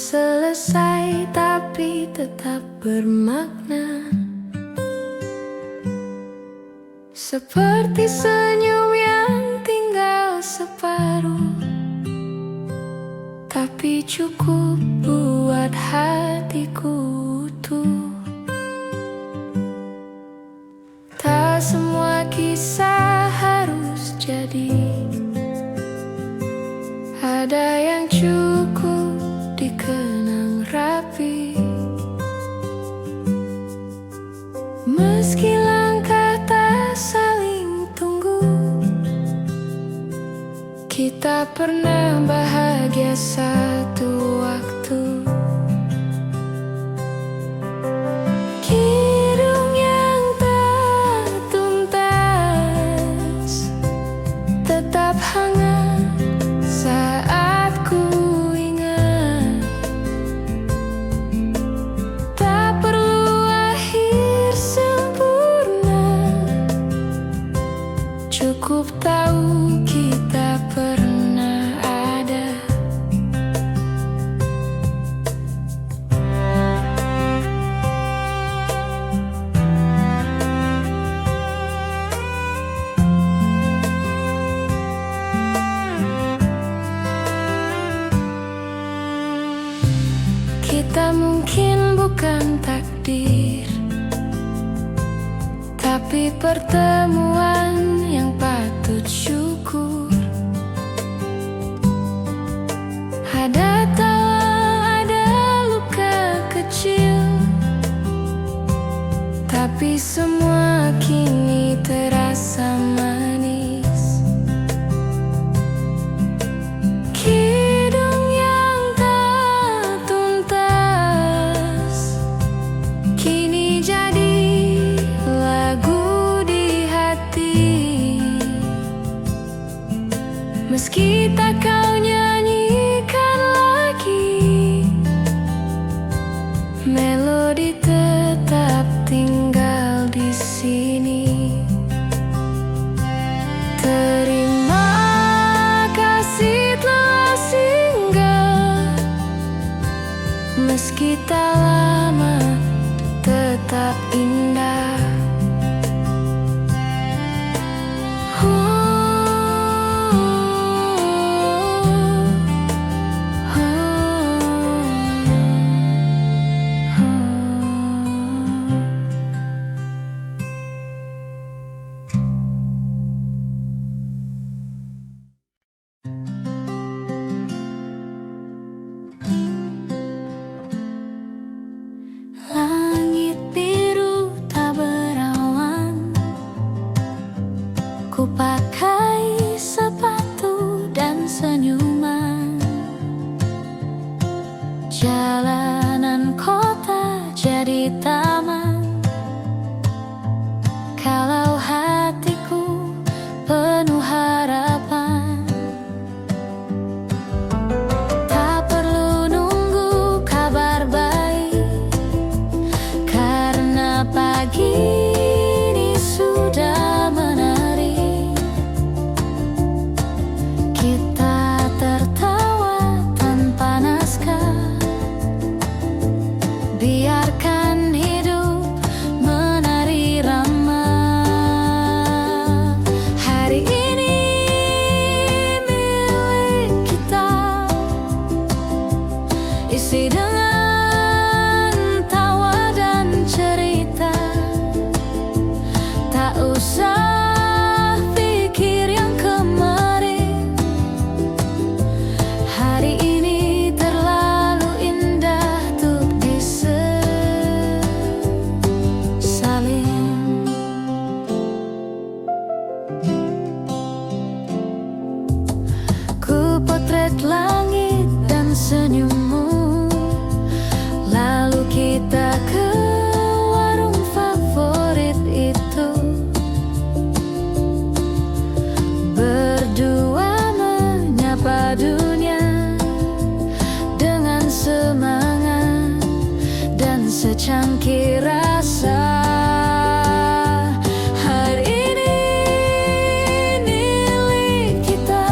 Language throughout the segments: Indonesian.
selesai tapi tetap bermakna, seperti senyum yang tinggal separuh, tapi cukup buat hatiku utuh. Tak semua kisah harus jadi, ada yang cukup dikenang rapi. Meski langkah tak saling tunggu, kita pernah bahagia satu waktu. Kidung yang tak tuntas tetap hangat saat ku ingat. Tak perlu akhir sempurna, cukup tahu kita pernah ada. Kita mungkin bukan takdir, tapi pertemuan yang patut syukur. Ada tawa, ada luka kecil, tapi semua kini terasa manis. Kidung yang tak tuntas kini jadi lagu di hati. Meski tak kau nyanyikan lagi, melodi tetap tinggal di sini. Terima kasih telah singgah, meski tak lama tetap indah. Langit biru tak berawan, ku pakai sepatu dan senyuman. Jalanan kota jadi taman, kalau hatiku penuh harapan. Tak perlu nunggu kabar baik, karena pagi ini sudah menari. Kita tertawa tanpa naskah, biarkan hidup menari rama. Hari ini milik kita, isi dengan tawa dan cerita. Tak usah pikir yang kemarin, hari ini terlalu indah untuk disesalin. Ku potret langit dan senyummu, lalu kita ke warung favorit itu. Berdua menyapa dunia dengan semangat dan secangkir rasa. Hari ini milik kita,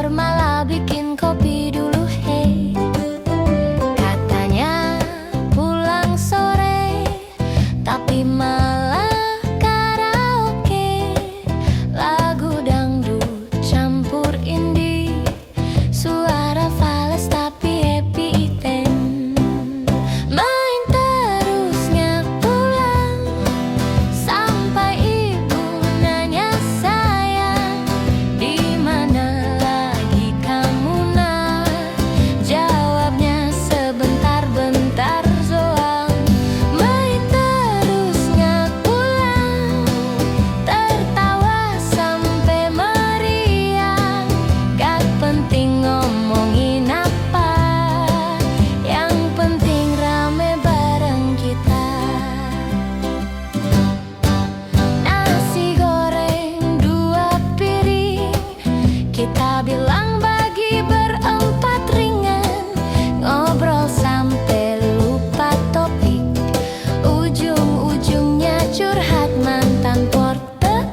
malah bikin kopi dulu hey. Katanya pulang sore, tapi malah karaoke. Lagu dangdut campur indie, suara fales tapi happy iten. Main terus nggak pulang, sampai ibu nanya sayang, di mana lagi kamu nak? Jawabnya sebentar-bentar doang. Main terus nggak pulang, tertawa sampai meriang. Gak penting ngomongin apa, yang penting rame bareng kita. Nasi goreng 2 piring, kita bilang bagi berempat ringan. Ngobrol sampai lupa topik, ujung-ujungnya curhat mantan porter.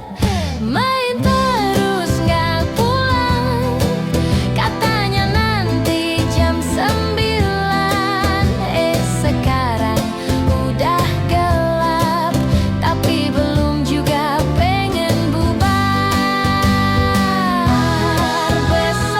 Main terus nggak pulang, katanya nanti jam 9. Sekarang udah gelap, tapi belum juga pengen bubar. Besok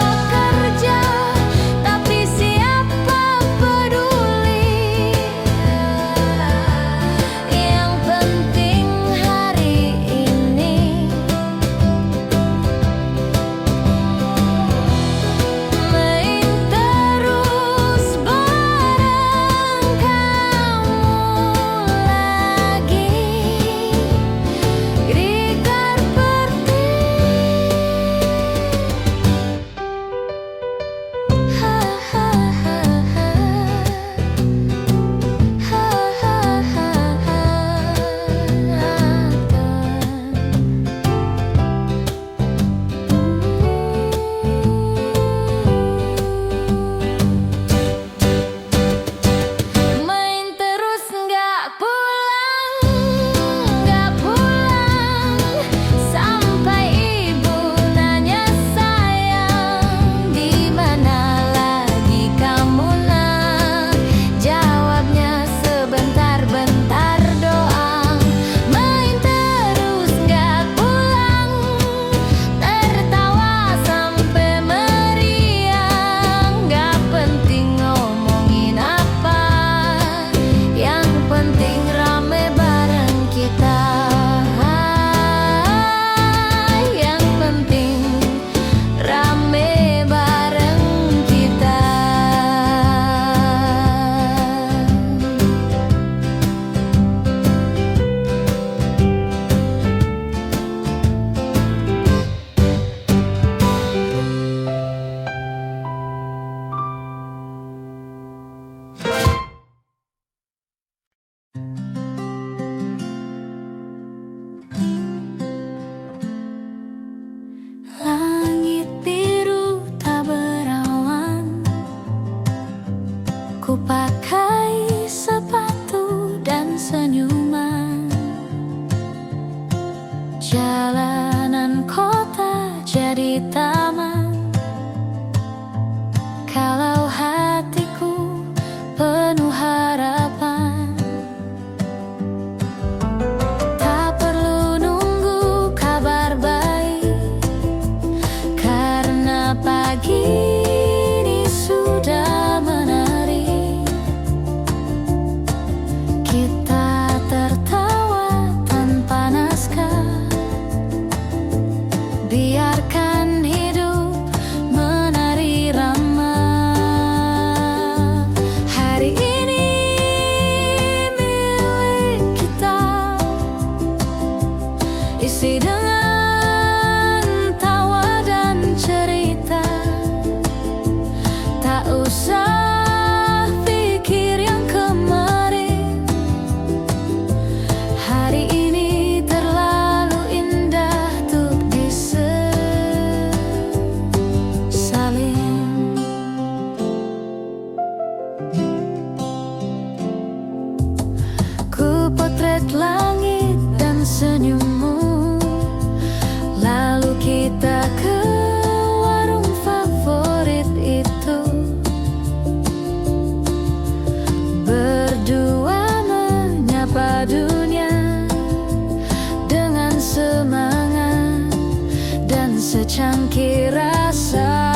tangki rasa.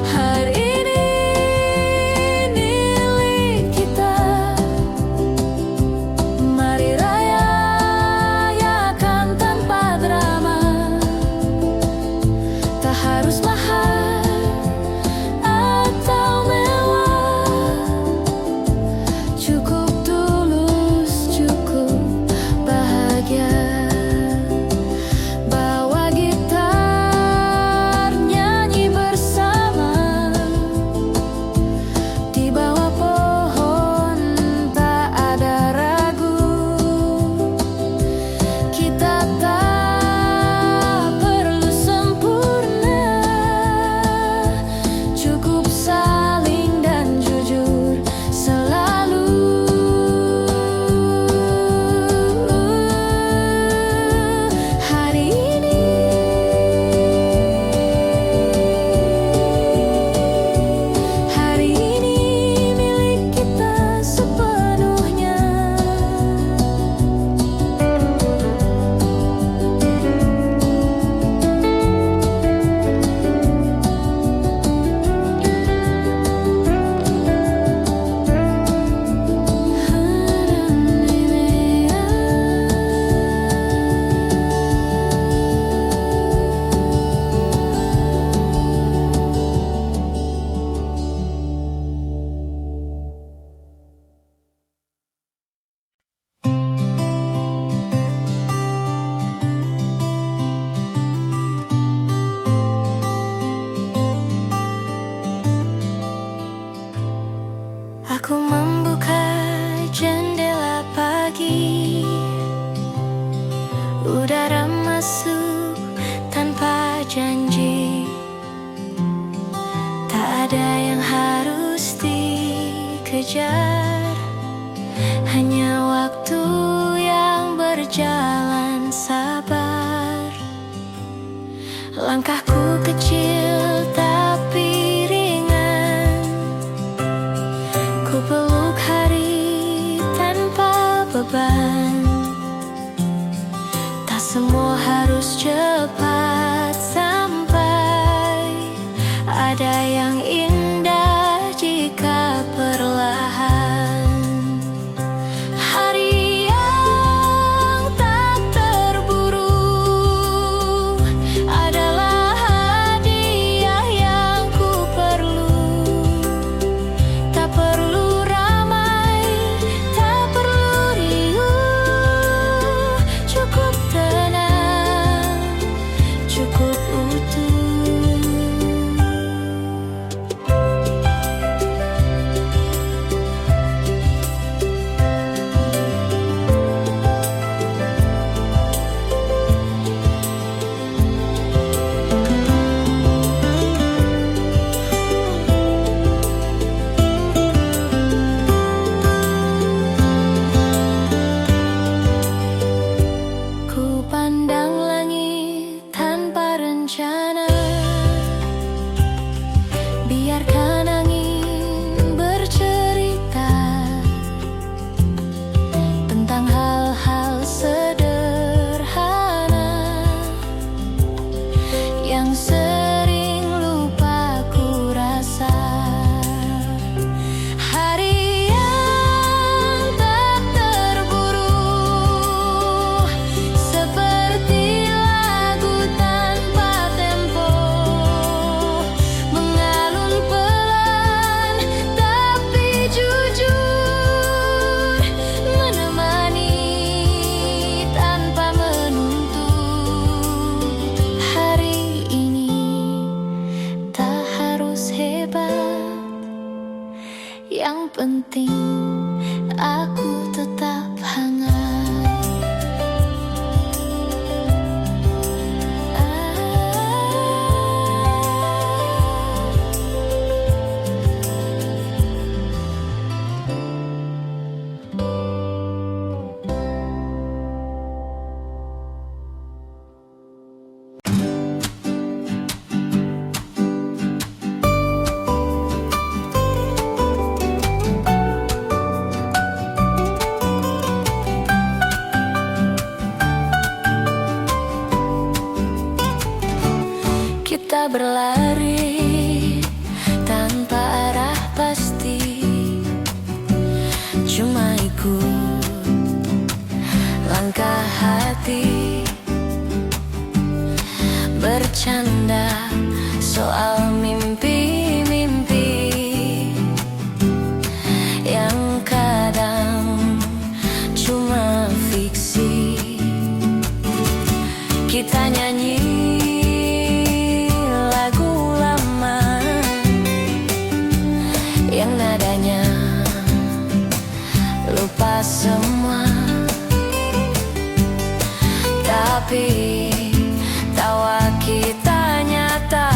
Hari ini milik kita, mari rayakan tanpa drama. Tak harus mahal atau mewah, cukup tulus, cukup bahagia. Bawa gitar, nyanyi bersama di bawah pohon, tak ada ragu. Kita tak perlu sempurna, cukup saling dan jujur selalu. Hari ini milik kita sepenuhnya. Aku membuka jendela pagi, udara masuk tanpa janji. Tak ada yang harus dikejar, hanya waktu yang berjalan sabar. Langkahku kecil tapi ringan, ku peluk hari tanpa beban. Tak semua harus cepat sampai, ada yang indah jika perlahan. Hari yang tak terburu adalah hadiah yang ku perlu. Tak perlu ramai, tak perlu riuh, cukup tenang, cukup utuh. Ku pandang langit tanpa rencana, biarkan angin bercerita tentang hal-hal sederhana yang sering lupa ku rasa. Hari yang tak terburu, seperti lagu tanpa tempo, mengalun pelan tapi jujur, menemani tanpa menuntut. Hari ini tak harus hebat, yang penting aku tetap hangat. Kita berlari tanpa arah pasti, cuma ikut langkah hati, bercanda soal mimpi-mimpi yang kadang cuma fiksi. Kita nyanyi lagu lama yang nadanya lupa semua, tapi tawa kita nyata,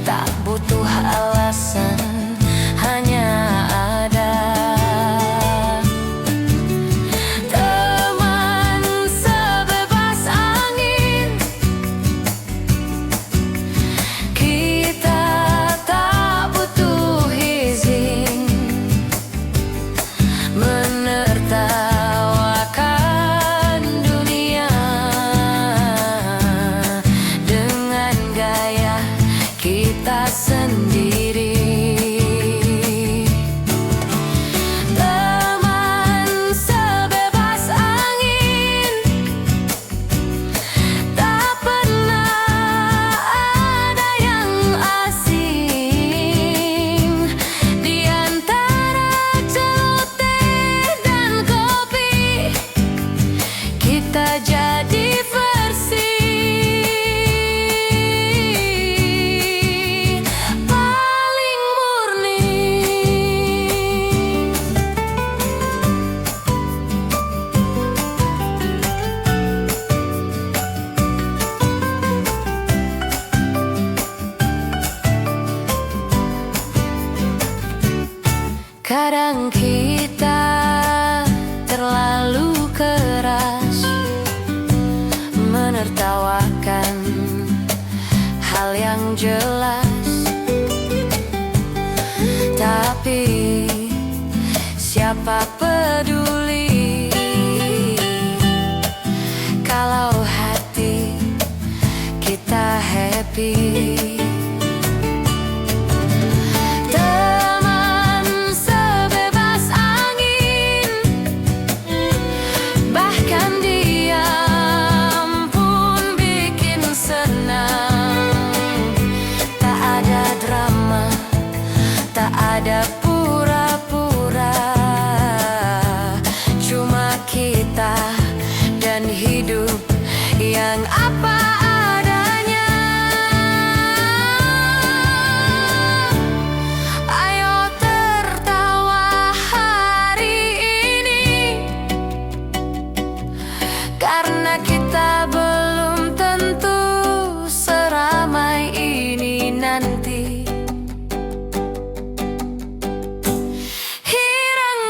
tak butuh alasan, hanya ada. Teman sebebas angin, kita tak butuh izin menertawakan dunia dengan gaya kita sendiri. Teman sebebas angin, tak pernah ada yang asing. Di antara celoteh dan kopi, kita jadi versi paling murni. Kadang kita terlalu keras menertawakan hal yang jelas, tapi siapa peduli kalau hati kita happy. Teman sebebas angin, bahkan diam pun bikin senang. Tak ada drama, tak ada pura-pura, cuma kita dan hidup yang apa adanya. Ayo tertawa hari ini, karena kita belum tentu seramai ini nanti. Hirang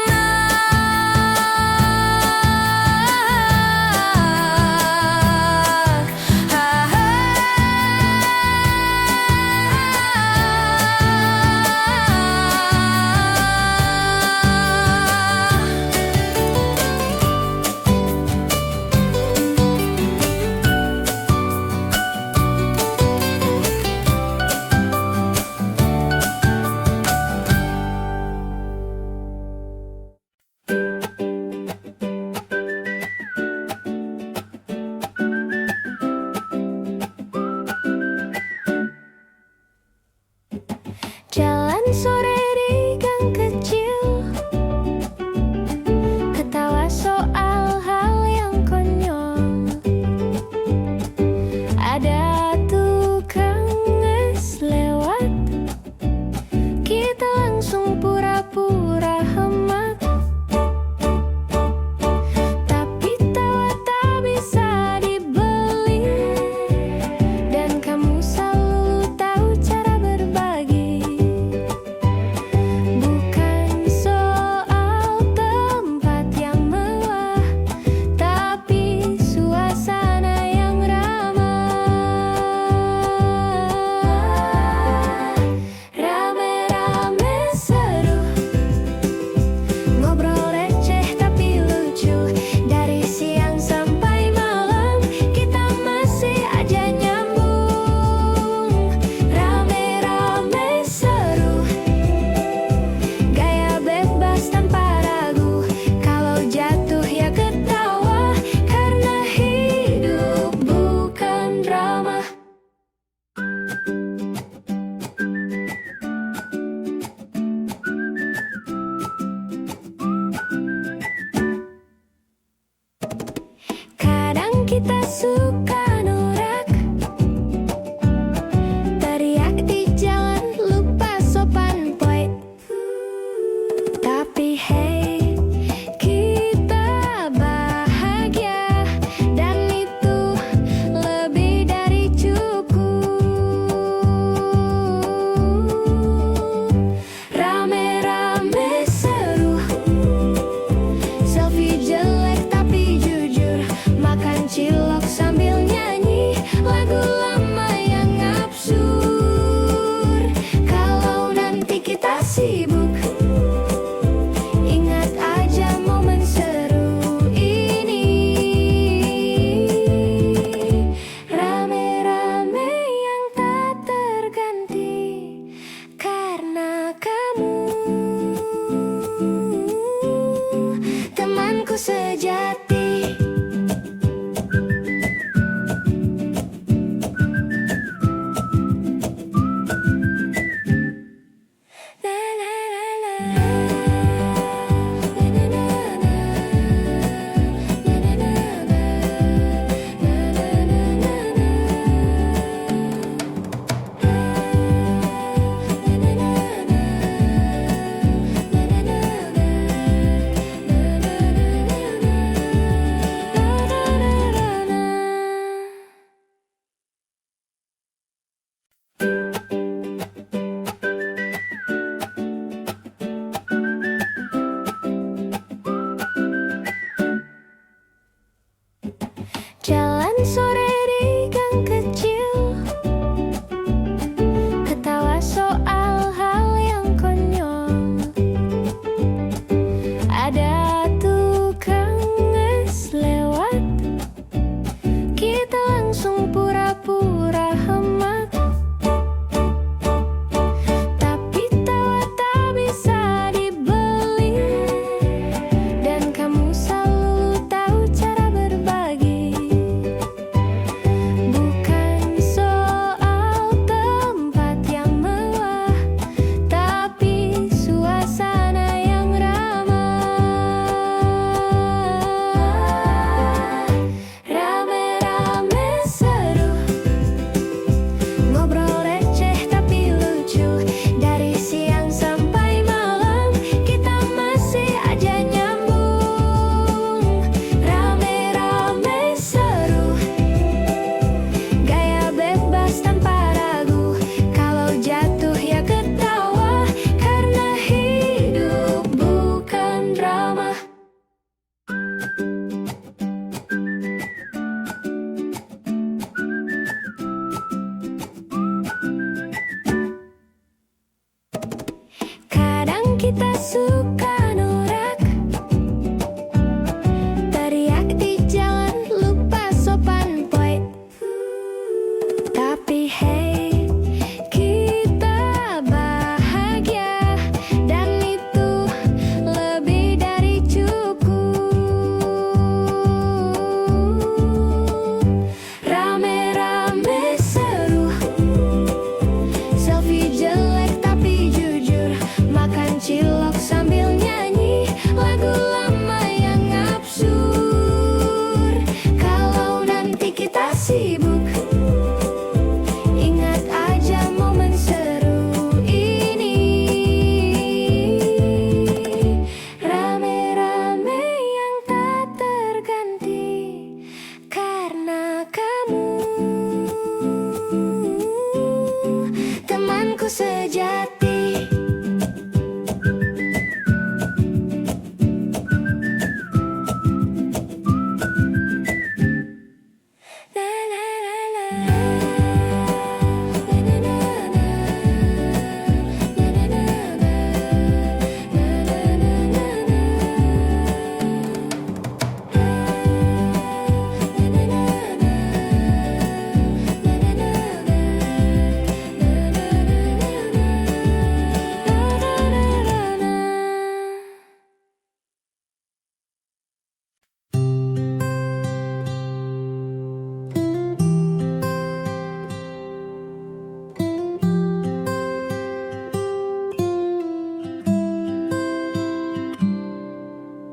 sejati.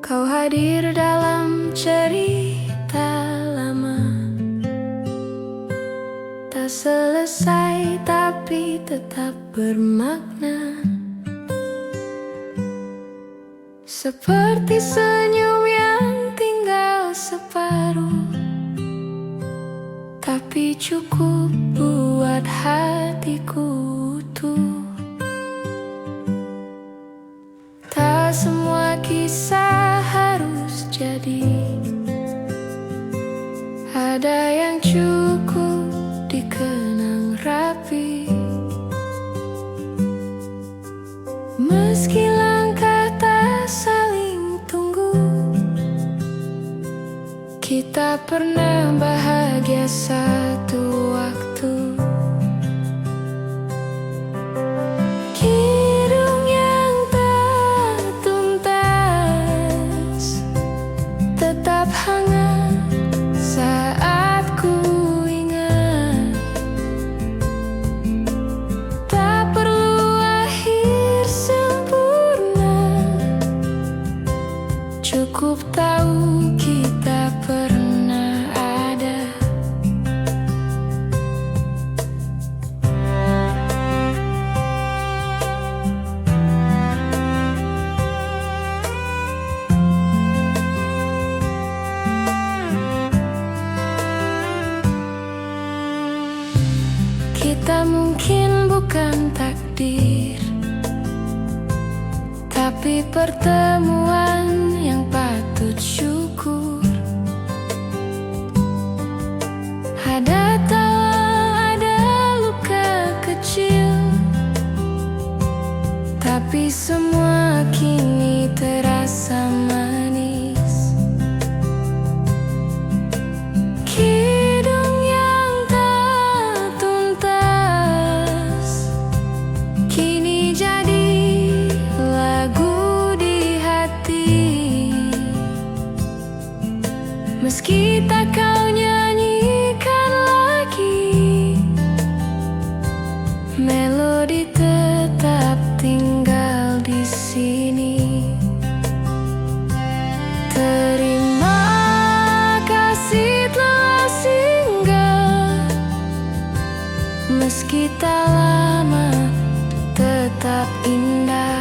Kau hadir dalam cerita lama, tak selesai tapi tetap bermakna. Seperti senyum yang tinggal separuh, tapi cukup buat hatiku utuh. Tak semua kisah harus jadi, ada yang cukup dikenang rapi. Meski langkah tak saling tunggu, kita pernah bahagia satu waktu. Kidung yang tak tuntas tetap hangat saat ku ingat. Tak perlu akhir sempurna, cukup tahu kita pernah ada. Kita mungkin bukan takdir, tapi pertemuan yang patut syukur. Ada tawa, ada luka kecil, tapi semua kini terasa manis. Kidung yang tak tuntas kini jadi lagu di hati. Meski tak kau nyanyikan lagi, melodi tetap tinggal di sini. Terima kasih telah singgah, meski tak lama tetap indah.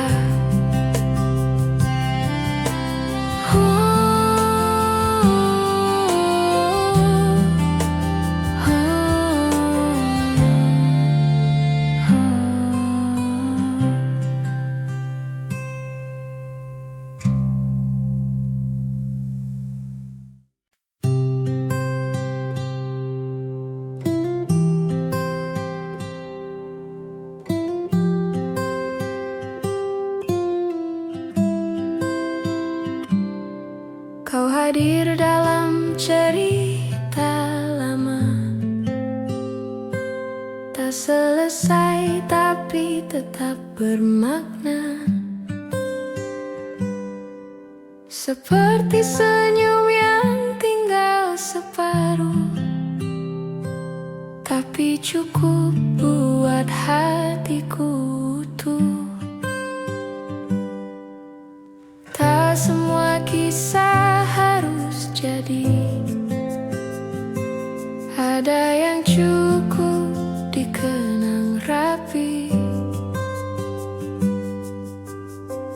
Kau hadir dalam cerita lama, tak selesai tapi tetap bermakna. Seperti senyum yang tinggal separuh, tapi cukup buat hatiku utuh. Tak semua kisah harus jadi, ada yang cukup dikenang rapi.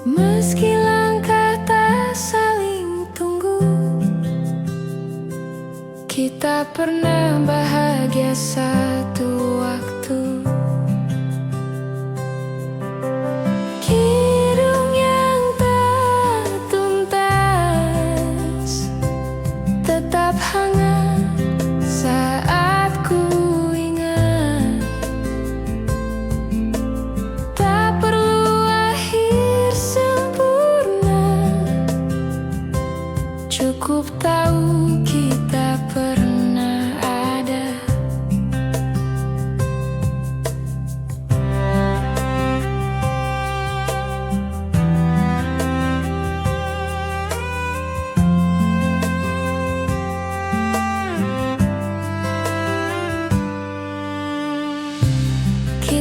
Meski langkah tak saling tunggu, kita pernah bahagia satu waktu.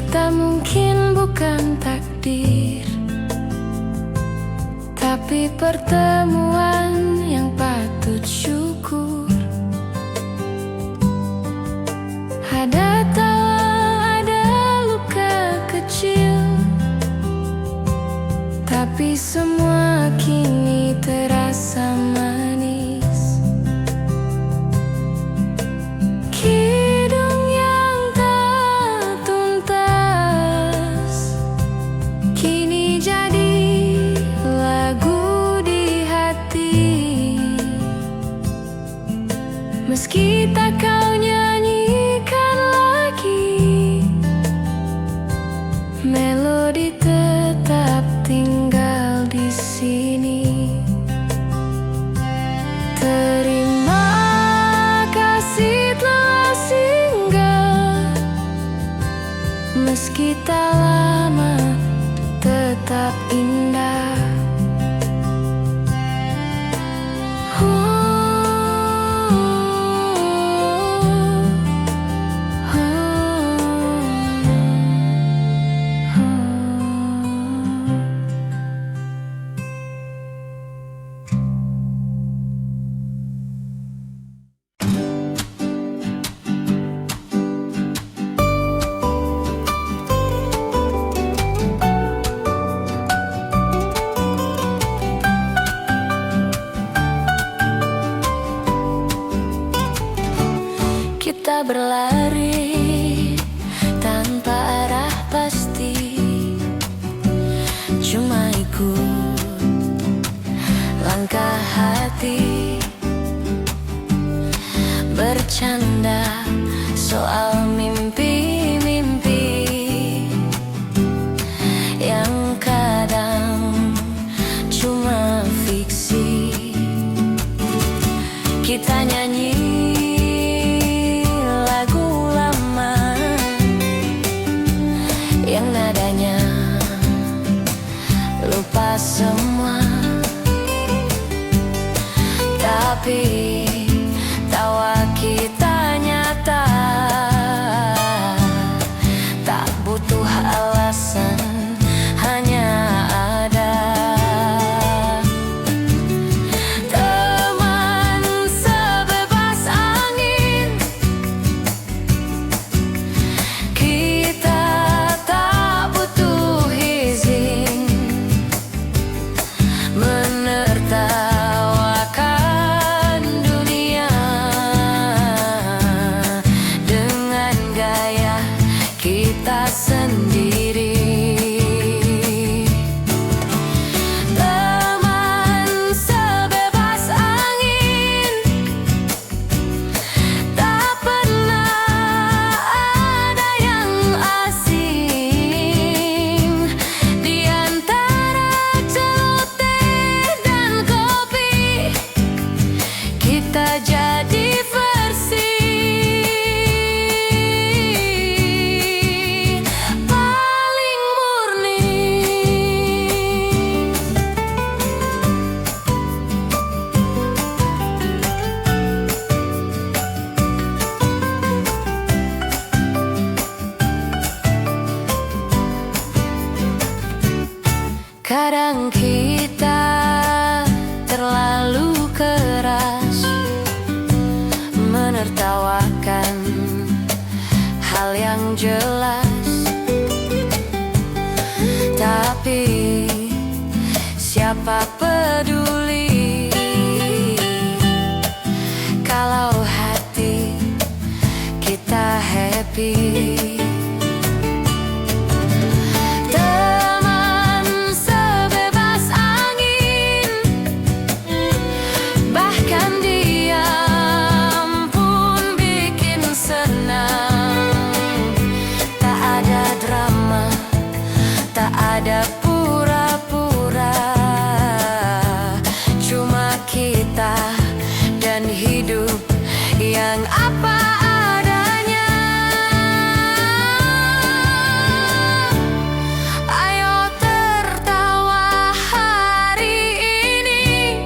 kita mungkin bukan takdir, tapi pertemuan yang patut syukur. Ada tawa, ada luka kecil, tapi semua kini terasa manis. Kidung yang tak tuntas kini jadi lagu di hati. Meski tak kau nyanyikan lagi, melodi tetap tinggal di sini. Terima kasih telah singgah, meski tak lama tetap indah. Kita berlari tanpa arah pasti, cuma ikut langkah hati, bercanda soal mimpi-mimpi yang kadang cuma fiksi. Kita nyanyi lagu lama yang nadanya lupa semua, tapi tawa kita nyata, tak butuh alasan, hanya ada. Teman sebebas angin, kita tak butuh izin menertawakan dunia dengan gaya kita sendiri. Teman sebebas angin, tak pernah ada yang asing. Di antara celoteh dan kopi, kita jadi versi paling murni. Kadang kita terlalu keras menertawakan hal yang jelas, tapi siapa peduli kalau hati kita happy. Teman sebebas angin, bahkan diam pun bikin senang. Tak ada drama, tak ada pura-pura, cuma kita dan hidup yang apa adanya. Ayo tertawa hari ini,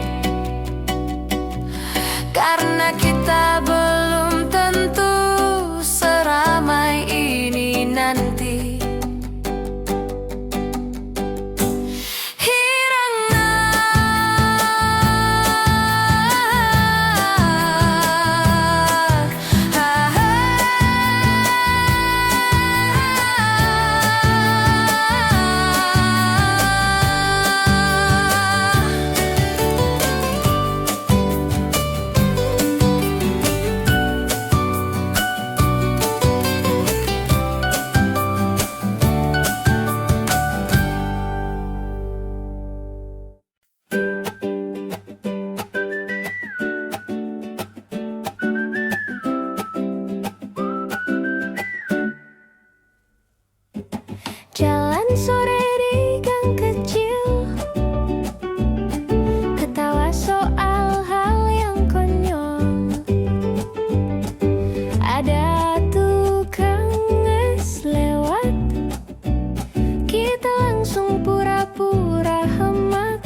karena kita belum tentu sore di gang kecil, ketawa soal hal yang konyol. Ada tukang es lewat, kita langsung pura-pura hemat.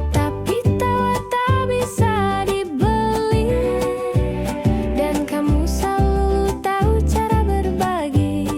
Tapi tawa tak bisa dibeli, dan kamu selalu tahu cara berbagi.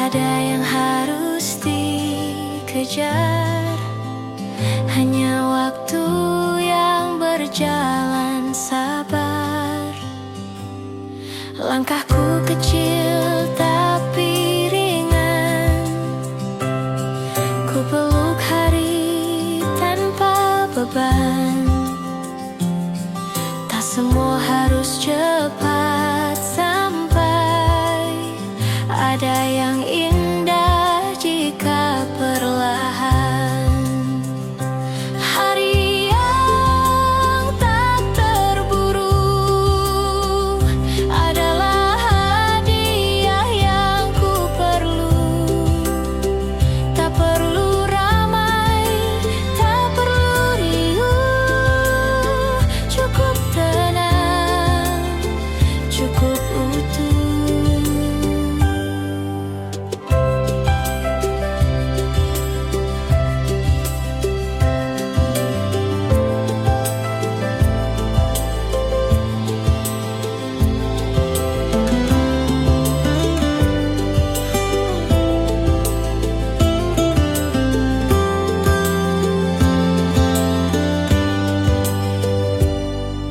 Ada yang harus dikejar, hanya waktu yang berjalan sabar. Langkahku kecil tapi ringan, ku peluk hari tanpa beban. Tak semua harus cepat sampai, ada yang indah jika perlahan. Hari yang tak terburu adalah hadiah yang ku perlu. Tak perlu ramai, tak perlu riuh, cukup tenang, cukup utuh.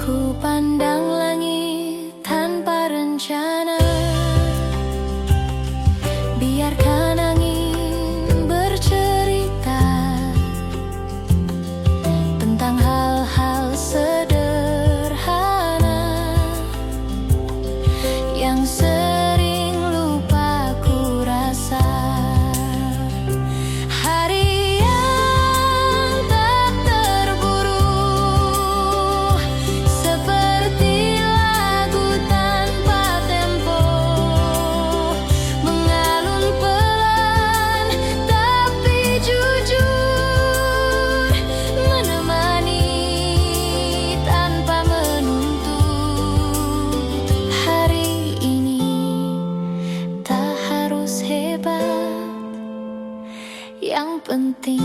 Ku pandang langit tanpa rencana, biarkan angin bercerita tentang hal-hal sederhana yang sering lupa ku rasa. Hari yang tak terburu, seperti lagu tanpa tempo, mengalun pelan tapi jujur, menemani tanpa menuntut. Hari ini tak harus hebat, yang penting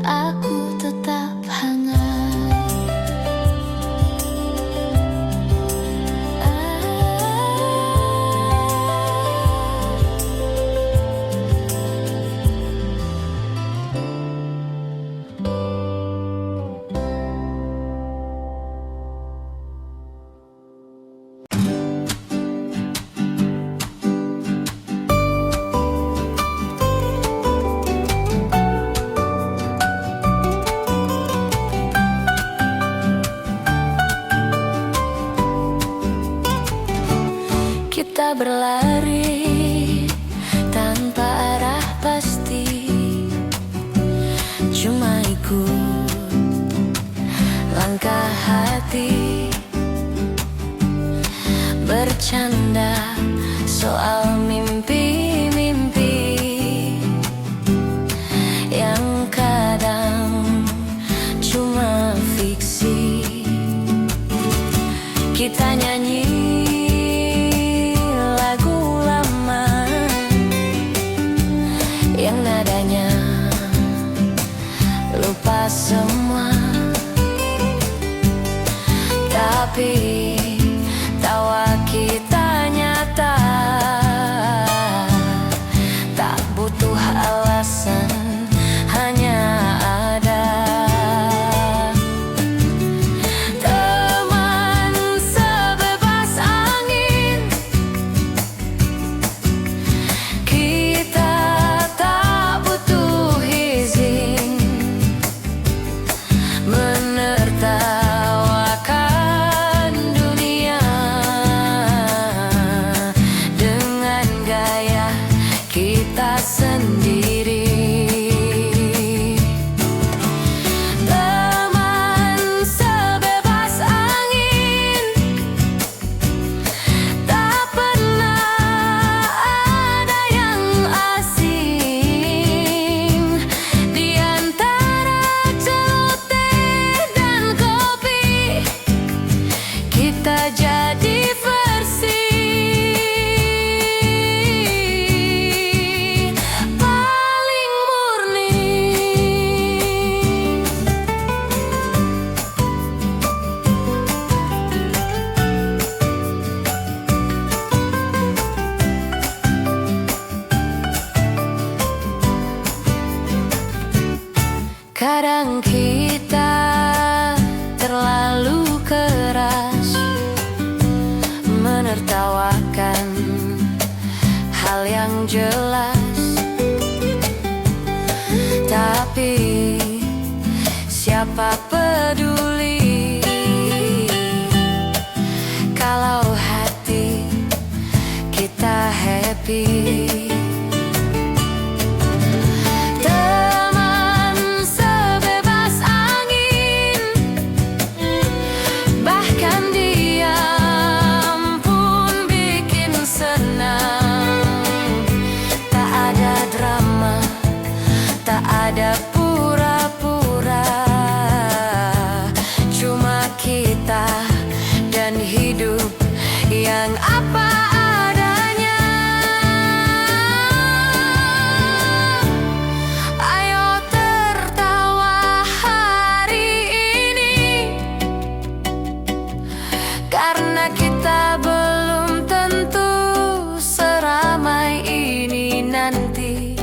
aku tetap hangat. Kita berlari tanpa arah pasti, cuma ikut langkah hati, bercanda soal mimpi-mimpi yang kadang cuma fiksi. Kita nyanyi lagu lama yang nadanya lupa semua, tapi tawa kita nyata, tak butuh alasan, hanya ada. Teman sebebas angin, kita tak butuh izin menertawakan dunia dengan gaya kita sendiri. Teman sebebas angin, tak pernah ada yang asing. Di antara celoteh dan kopi, kita jadi versi. sepi. Teman sebebas angin, bahkan diam pun bikin senang. Tak ada drama, tak ada pura-pura, cuma kita dan hidup yang apa adanya. Ayo tertawa hari ini, karena kita belum tentu seramai ini nanti.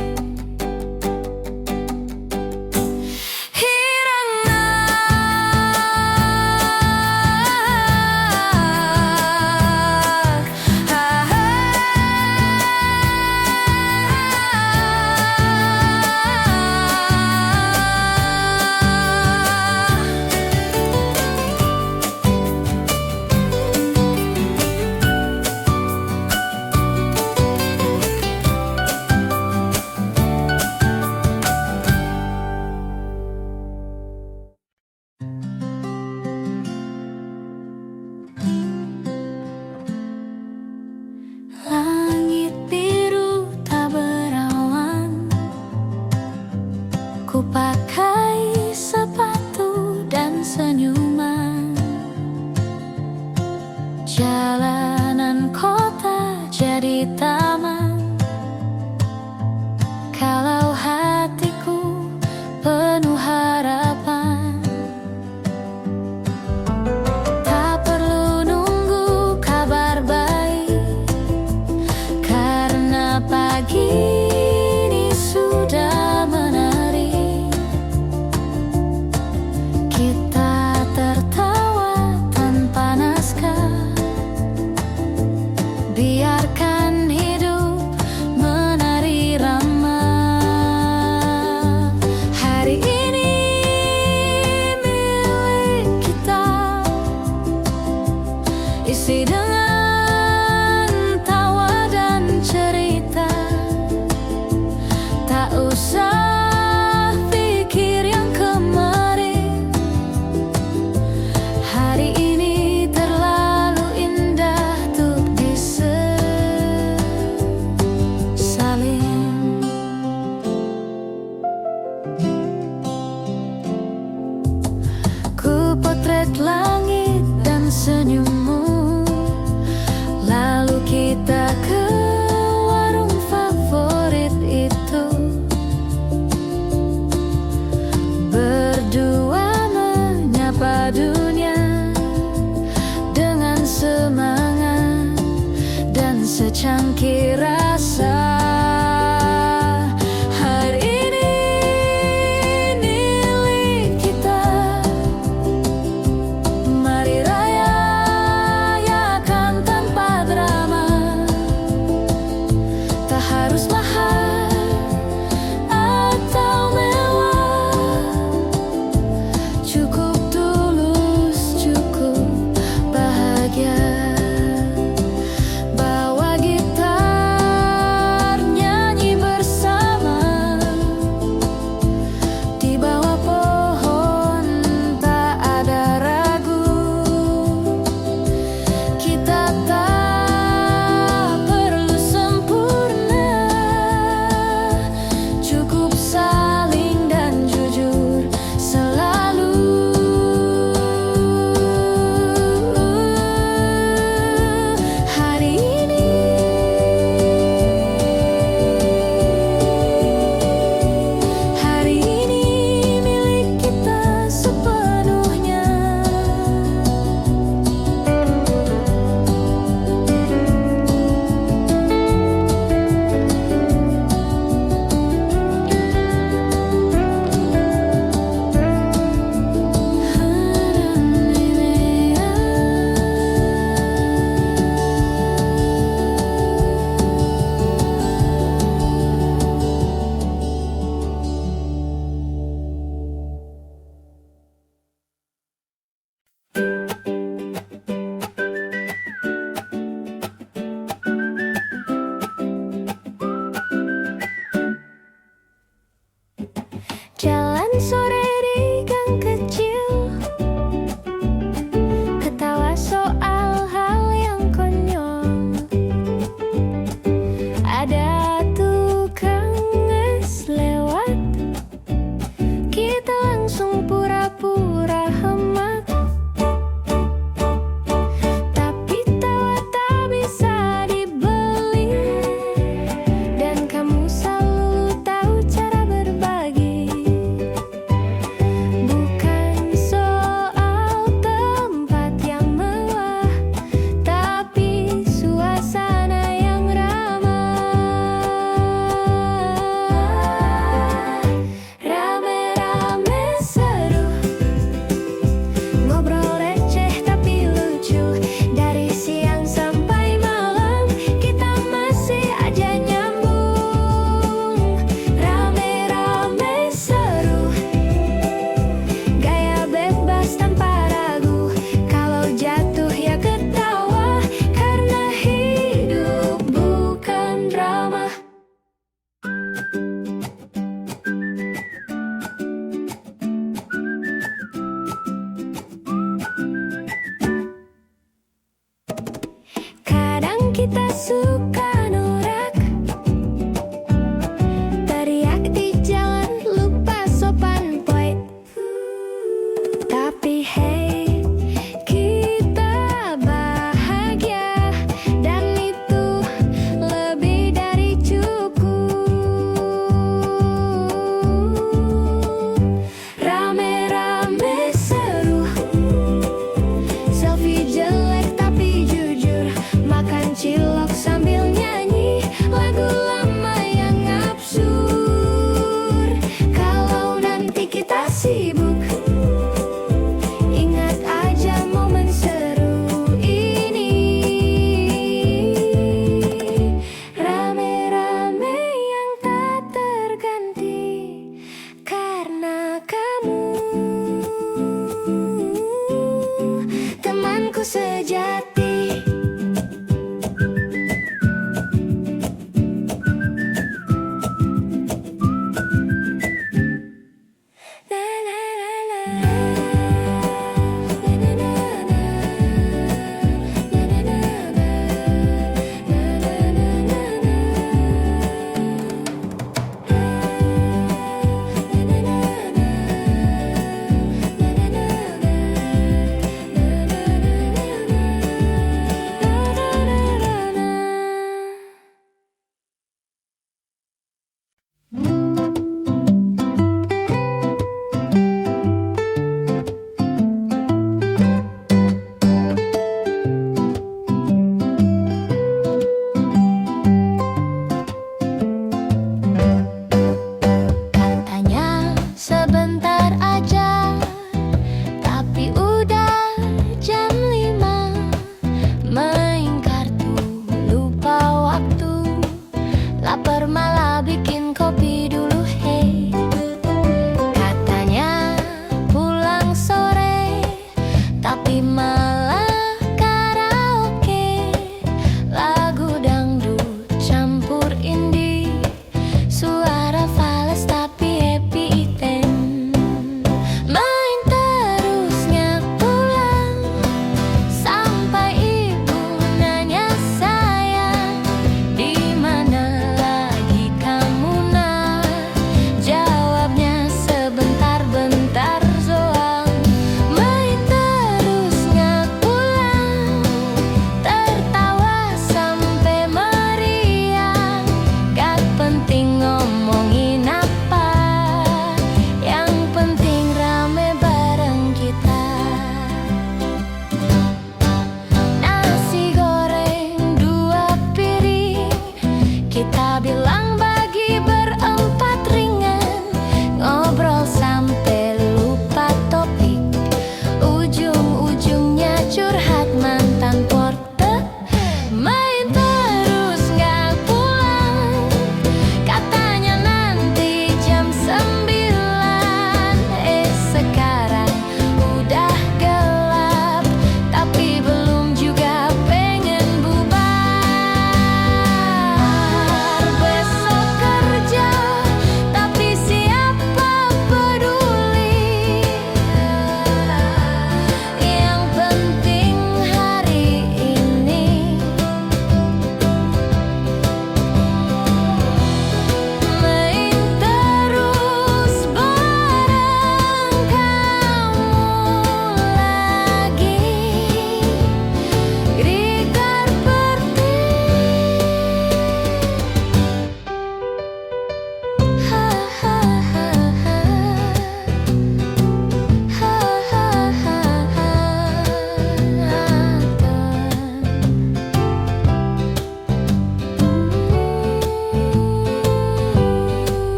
Suatu